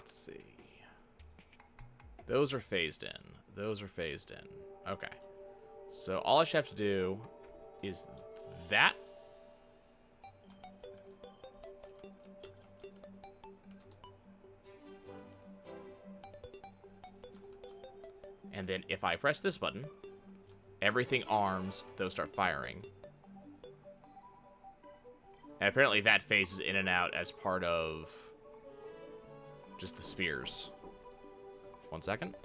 let's see. Those are phased in. Those are phased in. Okay. So all I should have to do is that. And then if I press this button, everything arms, those start firing. And apparently that phases in and out as part of just the spears. 1 second.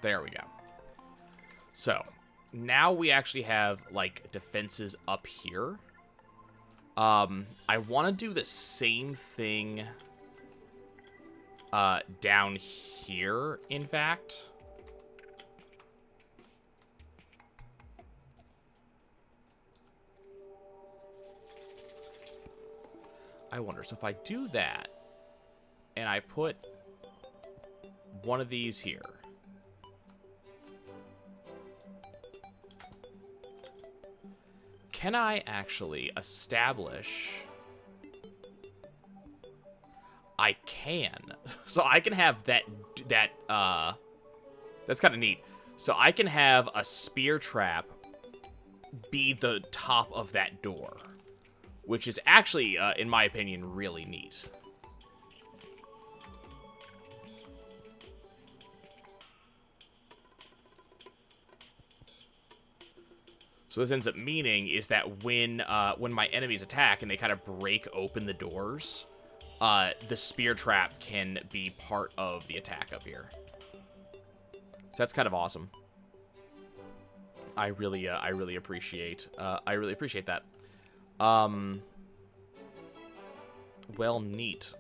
There we go. So, now we actually have, like, defenses up here. I want to do the same thing down here, in fact. I wonder, so if I do that, and I put one of these here, can I actually establish... I can. So I can have that's kind of neat. So I can have a spear trap be the top of that door, which is actually, in my opinion, really neat. So this ends up meaning is that when my enemies attack and they kind of break open the doors, the spear trap can be part of the attack up here. So that's kind of awesome. I really appreciate that. Well, neat.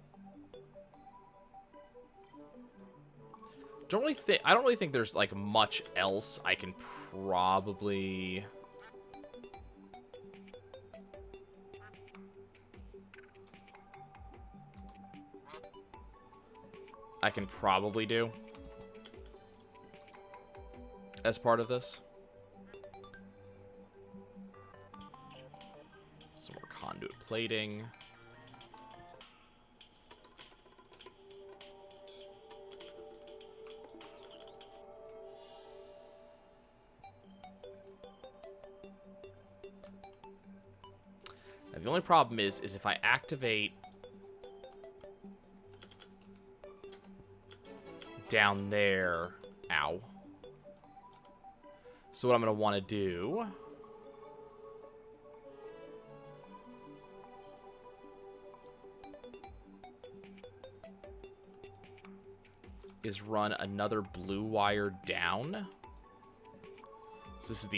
I don't really think there's like much else I can probably... do as part of this. Some more conduit plating. Now, the only problem is if I activate down there, ow. So what I'm going to want to do is run another blue wire down. So this is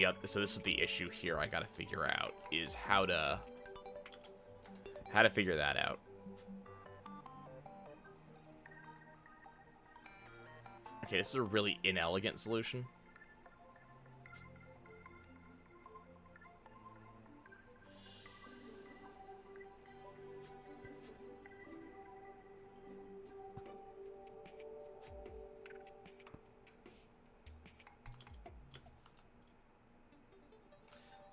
the issue here I got to figure out, is how to figure that out. Okay, this is a really inelegant solution.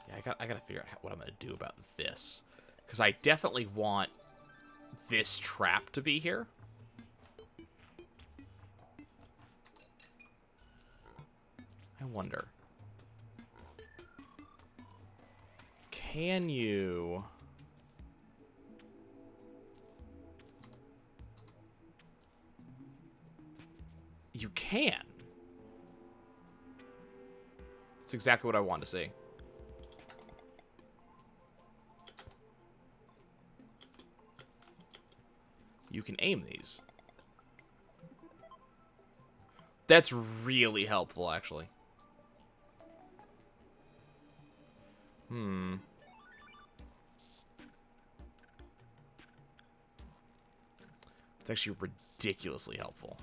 Yeah, I gotta figure out what I'm gonna do about this, because I definitely want this trap to be here. I wonder. Can you... You can. That's exactly what I want to see. You can aim these. That's really helpful, actually. It's actually ridiculously helpful.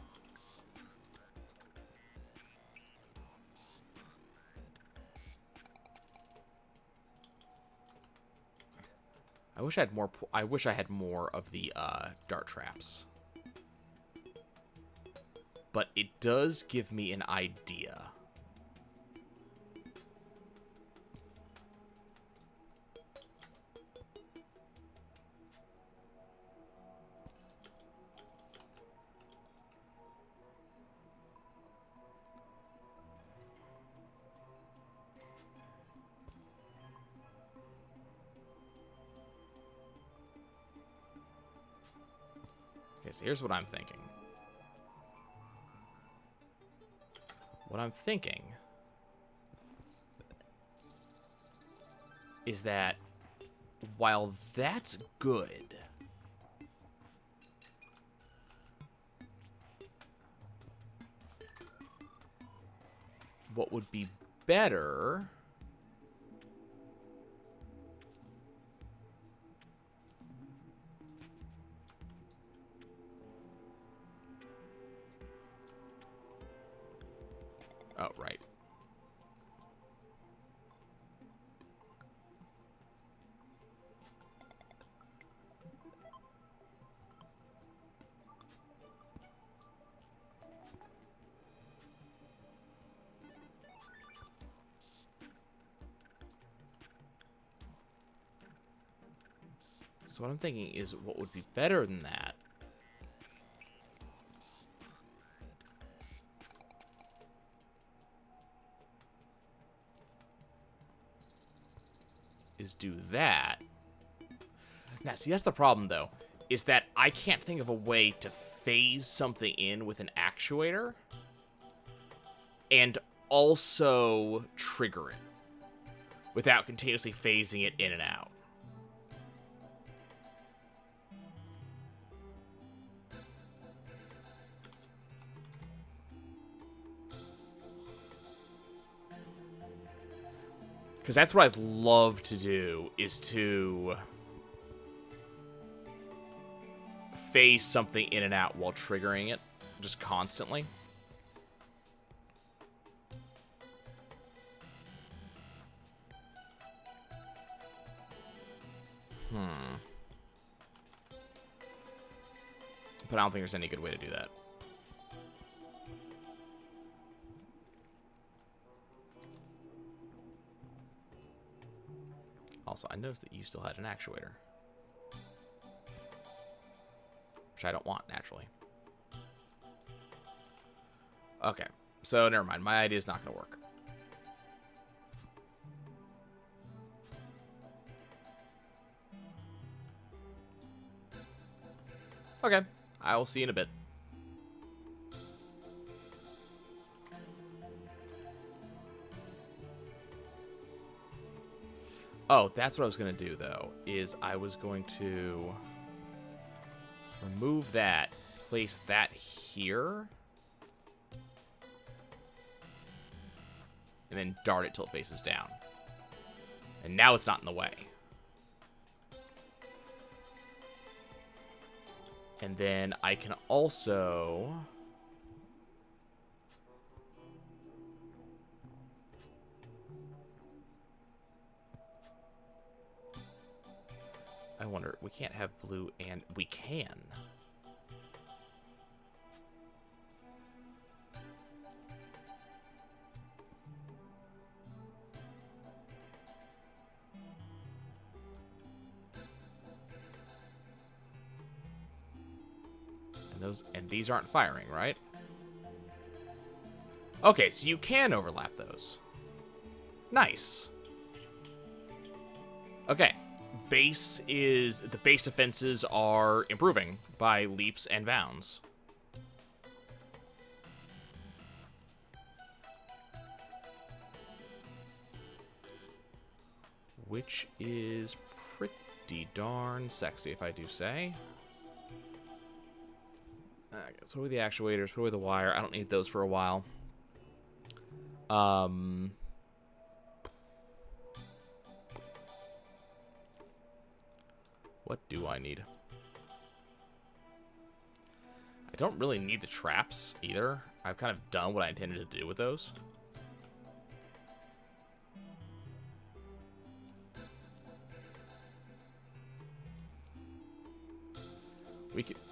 I wish I had more. I wish I had more of the dart traps. But it does give me an idea. Okay, so here's what I'm thinking. What I'm thinking is that while that's good, what would be better oh, right. So what I'm thinking is what would be better than that is do that. Now, see, that's the problem, though, is that I can't think of a way to phase something in with an actuator and also trigger it without continuously phasing it in and out. Because that's what I'd love to do, is to phase something in and out while triggering it, just constantly. But I don't think there's any good way to do that. Also, I noticed that you still had an actuator. Which I don't want, naturally. Okay, so never mind. My idea is not going to work. Okay, I will see you in a bit. Oh, that's what I was going to do, though, is I was going to remove that, place that here, and then dart it till it faces down. And now it's not in the way. And then I can also... I wonder, we can't have blue and... We can. And these aren't firing, right? Okay, so you can overlap those. Nice. Okay. The base defenses are improving by leaps and bounds. Which is pretty darn sexy, if I do say. Okay, so what are the actuators? Put away the wire. I don't need those for a while. What do I need? I don't really need the traps either. I've kind of done what I intended to do with those.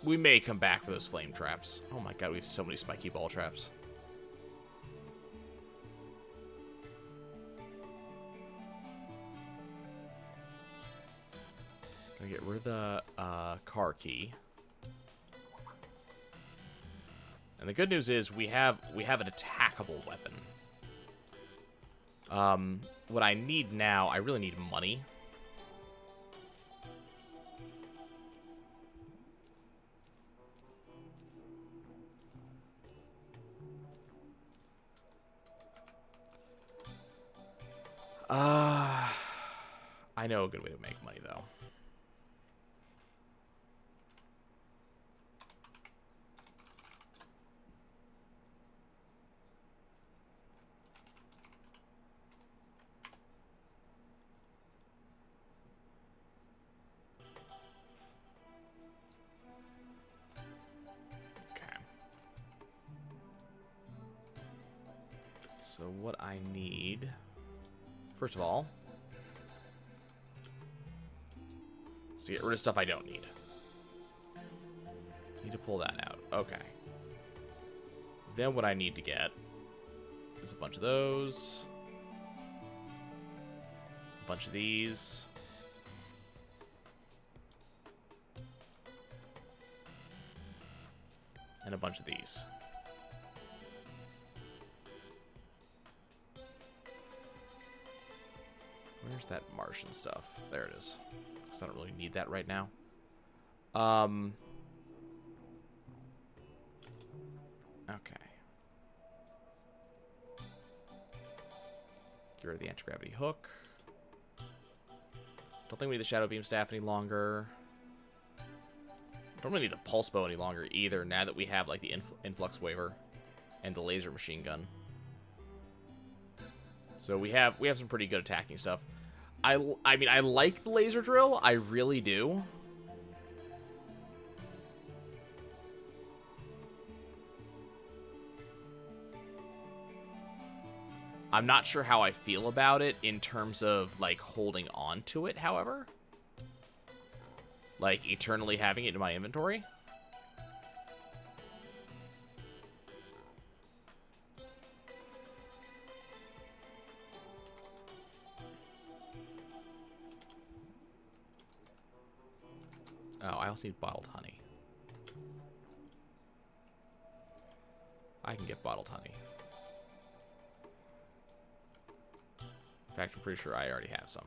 We may come back for those flame traps. Oh my god, we have so many spiky ball traps. Gonna get rid of the car key. And the good news is we have an attackable weapon. What I need now, I really need money. I know a good way to make money, though. Okay. So what I need, first of all, is to get rid of stuff I don't need. Need to pull that out. Okay. Then what I need to get is a bunch of those. A bunch of these. And a bunch of these. Where's that Martian stuff? There it is. Because I don't really need that right now. Okay. Get rid of the anti-gravity hook. Don't think we need the Shadow Beam Staff any longer. Don't really need the Pulse Bow any longer either, now that we have, like, the Influx Waver and the Laser Machine Gun. So we have some pretty good attacking stuff. I mean, I like the Laser Drill. I really do. I'm not sure how I feel about it in terms of, like, holding on to it, however. Like, eternally having it in my inventory. Oh, I also need bottled honey. I can get bottled honey. In fact, I'm pretty sure I already have some.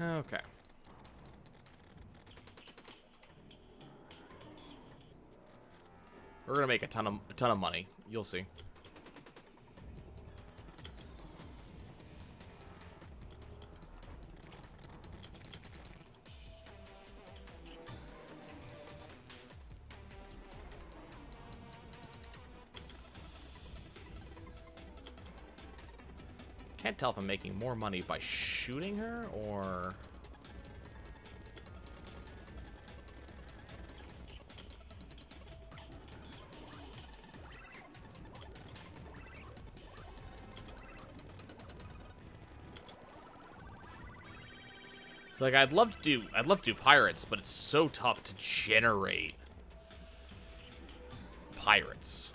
Okay. We're gonna make a ton of money. You'll see. Can't tell if I'm making more money by shooting her or... So like I'd love to do pirates, but it's so tough to generate pirates.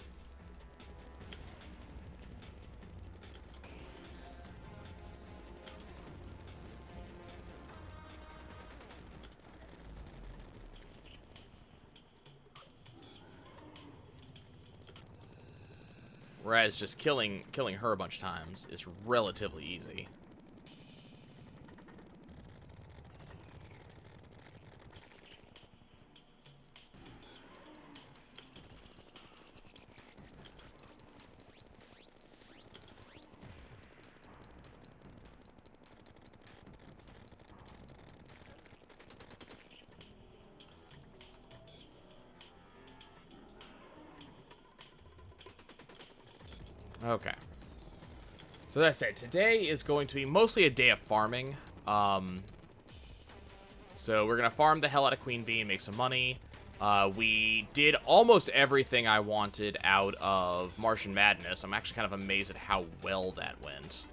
Whereas just killing her a bunch of times is relatively easy. Okay. So as I said, today is going to be mostly a day of farming. So we're going to farm the hell out of Queen Bee and make some money. We did almost everything I wanted out of Martian Madness. I'm actually kind of amazed at how well that went.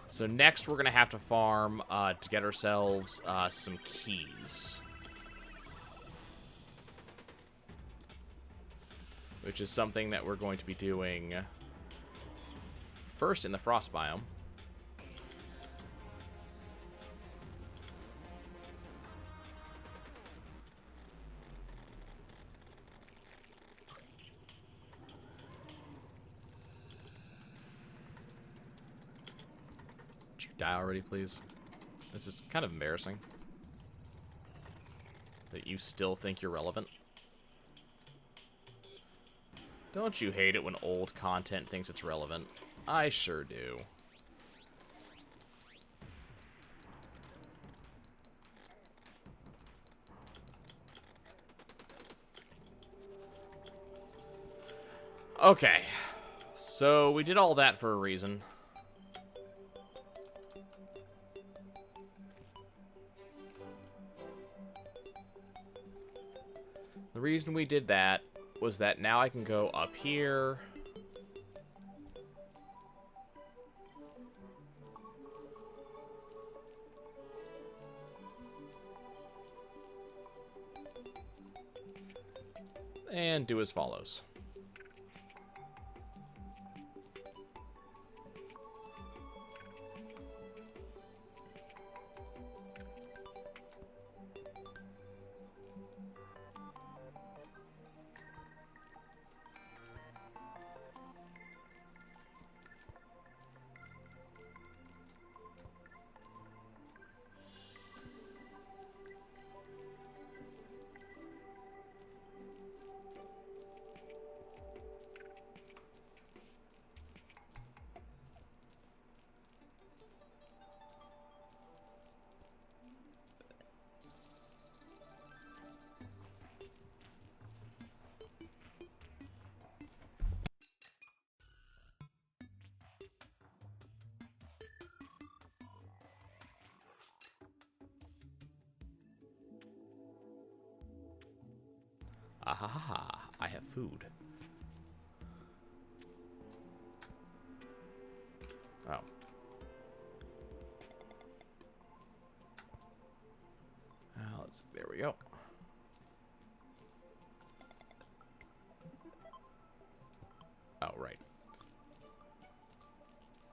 So next we're going to have to farm to get ourselves some keys. Which is something that we're going to be doing first in the frost biome. Would you die already, please? This is kind of embarrassing. That you still think you're relevant. Don't you hate it when old content thinks it's relevant? I sure do. Okay. So, we did all that for a reason. The reason we did that was that now I can go up here. And do as follows. Ahaha, I have food. Oh. There we go. Oh, right.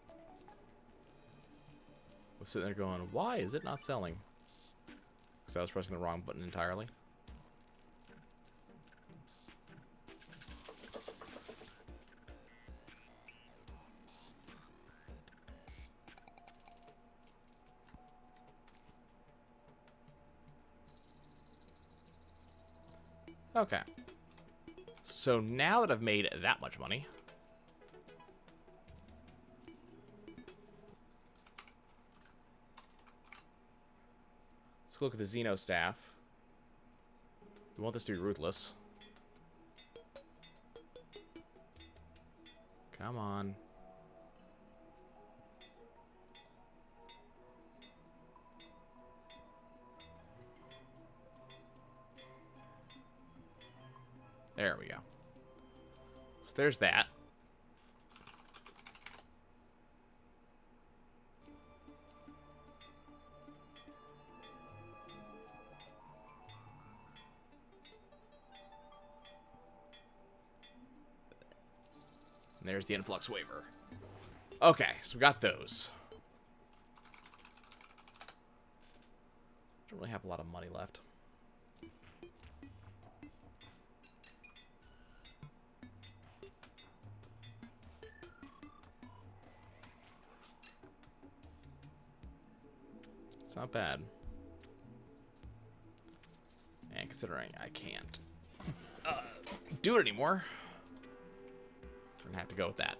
I was sitting there going, why is it not selling? Because I was pressing the wrong button entirely. Okay. So now that I've made that much money, let's look at the Xeno staff. We want this to be ruthless. Come on. There we go. So there's that. And there's the influx waiver. Okay, so we got those. Don't really have a lot of money left. It's not bad. And considering I can't do it anymore, we're gonna have to go with that.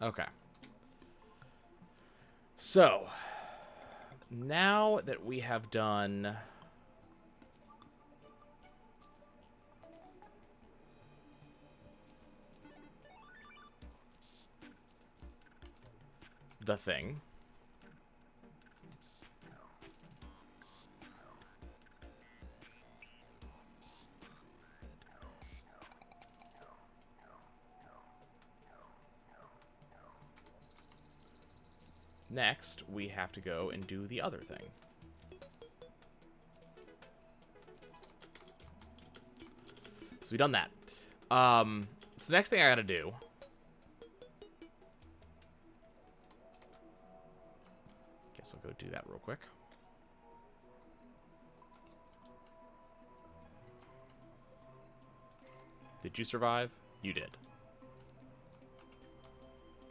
Okay. So, now that we have done the thing, next we have to go and do the other thing. So we've done that. So the next thing I gotta do guess I'll go do that real quick. Did you survive? You did.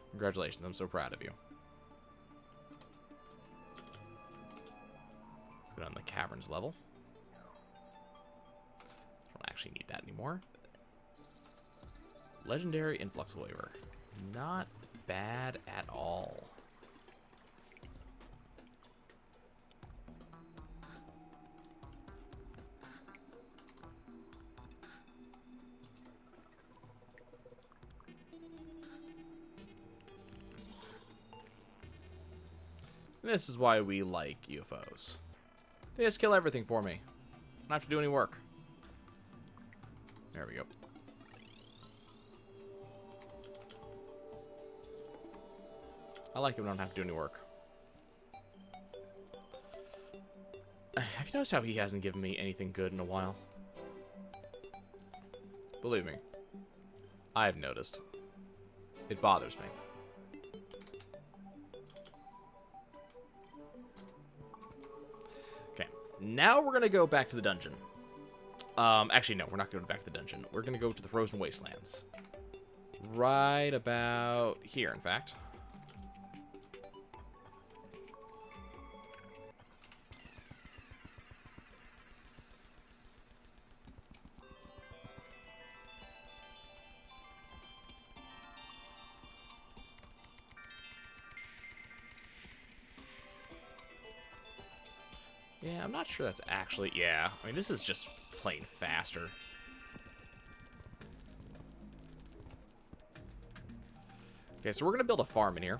Congratulations, I'm so proud of you. Let's go down the caverns level. Don't actually need that anymore. Legendary influx waiver. Not bad at all. This is why we like UFOs. They just kill everything for me. I don't have to do any work. There we go. I like it when I don't have to do any work. Have you noticed how he hasn't given me anything good in a while? Believe me, I've noticed. It bothers me. Okay, now we're gonna go back to the dungeon. Actually, no, we're not going back to the dungeon. We're gonna go to the Frozen Wastelands. Right about here, in fact. Yeah, I'm not sure that's actually... Yeah, I mean, this is just plain faster. Okay, so we're going to build a farm in here.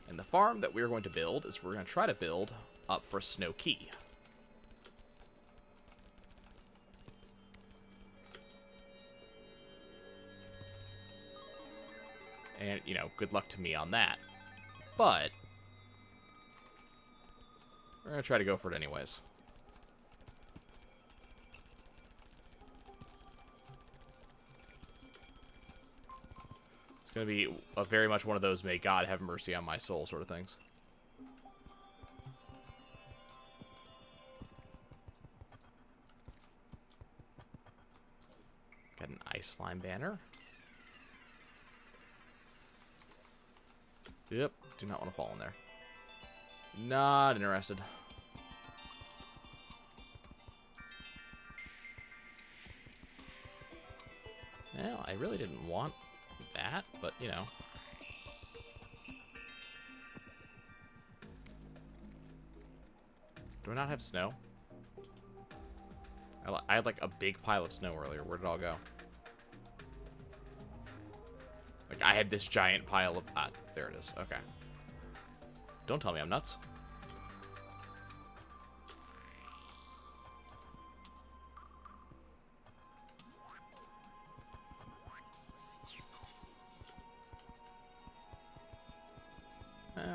And the farm that we're going to build is we're going to try to build up for Snow Key. And, you know, good luck to me on that. But we're going to try to go for it anyways. It's going to be a very much one of those may God have mercy on my soul sort of things. Got an ice slime banner. Yep, do not want to fall in there. Not interested. really didn't want that, but, you know. Do I not have snow? I had, like, a big pile of snow earlier. Where did it all go? Like, I had this giant pile of... Ah, there it is. Okay. Don't tell me I'm nuts.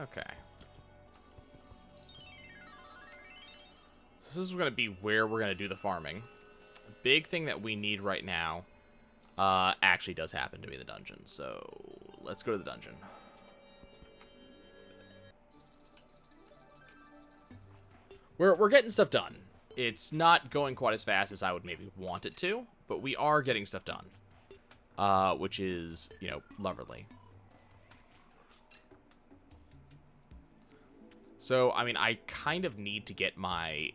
Okay. So this is going to be where we're going to do the farming. The big thing that we need right now actually does happen to be the dungeon. So let's go to the dungeon. We're getting stuff done. It's not going quite as fast as I would maybe want it to, but we are getting stuff done. Which is, you know, lovely. So, I mean, I kind of need to get my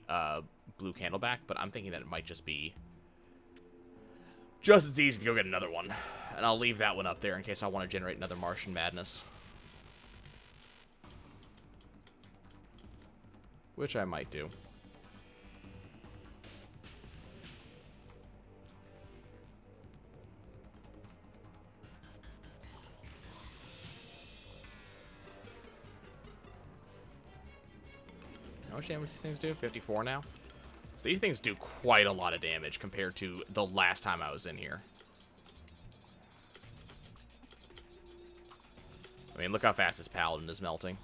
blue candle back, but I'm thinking that it might just be just as easy to go get another one. And I'll leave that one up there in case I want to generate another Martian madness. Which I might do. How much damage these things do? 54 now? So these things do quite a lot of damage compared to the last time I was in here. I mean, look how fast this paladin is melting.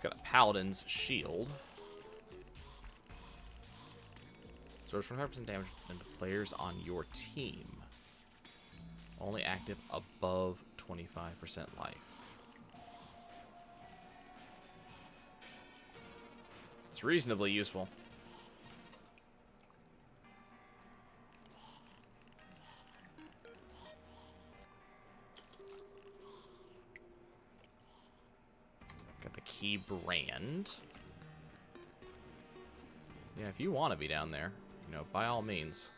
Got a paladin's shield. So it's 25% damage to players on your team. Only active above 25% life. It's reasonably useful. Key brand. Yeah, if you want to be down there, you know, by all means.